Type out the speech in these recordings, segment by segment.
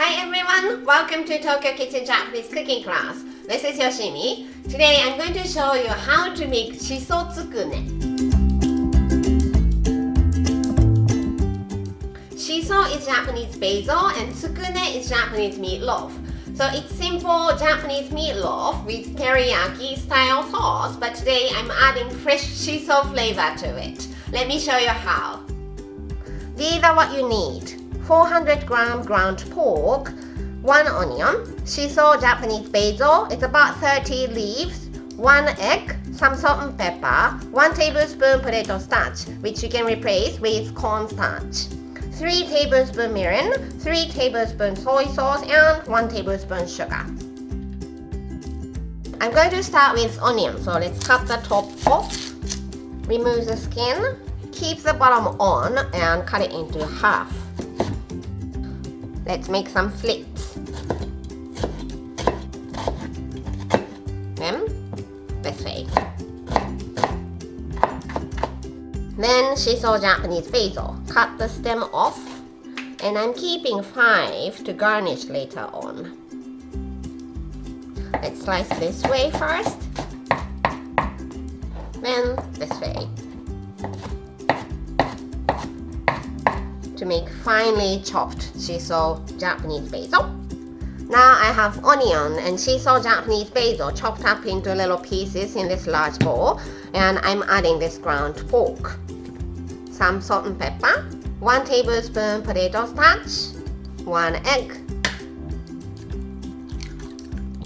Hi everyone! Welcome to Tokyo Kitchen Japanese cooking class. This is Yoshimi. Today I'm going to show you how to make Shiso Tsukune. Shiso is Japanese basil and Tsukune is Japanese meatloaf. So it's simple Japanese meatloaf with teriyaki style sauce, but today I'm adding fresh shiso flavor to it. Let me show you how. These are what you need. 400-gram ground pork, 1 onion, shiso Japanese basil, it's about 30 leaves, 1 egg, some salt and pepper, 1 tablespoon potato starch, which you can replace with cornstarch, 3 tablespoons mirin, 3 tablespoons soy sauce, and 1 tablespoon sugar. I'm going to start with onion, so let's cut the top off, remove the skin, keep the bottom on, and cut it into half. Let's make some slits. Then, this way. Then shiso Japanese basil. Cut the stem off. And I'm keeping 5 to garnish later on. Let's slice this way first. Then this way. To make finely chopped shiso Japanese basil. Now I have onion and shiso Japanese basil chopped up into little pieces in this large bowl, and I'm adding this ground pork. Some salt and pepper, 1 tablespoon potato starch, 1 egg.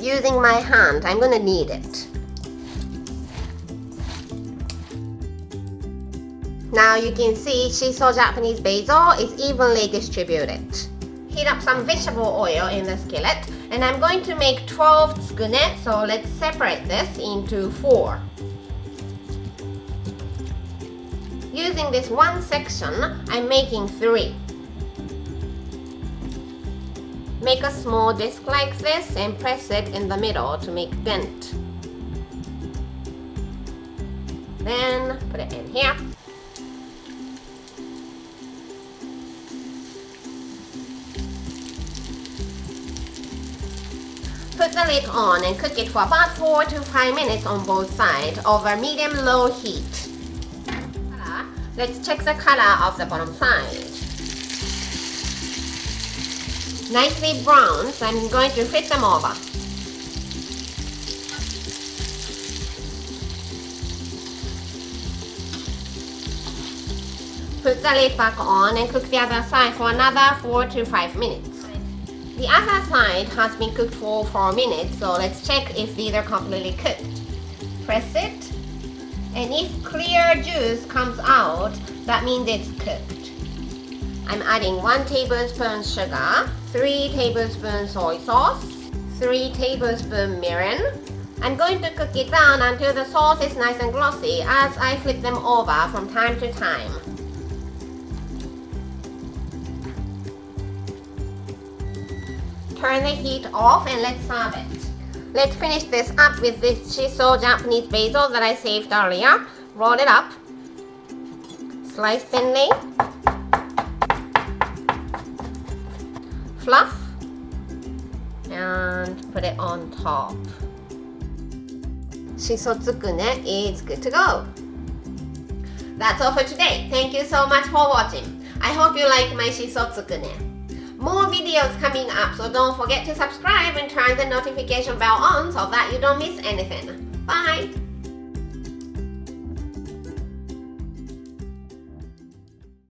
Using my hand, I'm gonna knead it. Now you can see shiso Japanese basil is evenly distributed. Heat up some vegetable oil in the skillet, and I'm going to make 12 tsukune, so let's separate this into 4. Using this one section, I'm making 3. Make a small disc like this and press it in the middle to make dent. Then put it in here. Put the lid on and cook it for about 4 to 5 minutes on both sides over medium-low heat. Let's check the color of the bottom side. Nicely browned, so I'm going to flip them over. Put the lid back on and cook the other side for another 4 to 5 minutes. The other side has been cooked for 4 minutes, so let's check if these are completely cooked. Press it, and if clear juice comes out, that means it's cooked. I'm adding 1 tablespoon sugar, 3 tablespoons soy sauce, 3 tablespoons mirin. I'm going to cook it down until the sauce is nice and glossy as I flip them over from time to time. Turn the heat off and let's serve it. Let's finish this up with this shiso Japanese basil that I saved earlier. Roll it up. Slice thinly. Fluff. And put it on top. Shiso Tsukune is good to go. That's all for today. Thank you so much for watching. I hope you like my Shiso Tsukune. More videos coming up, so don't forget to subscribe and turn the notification bell on so that you don't miss anything. Bye!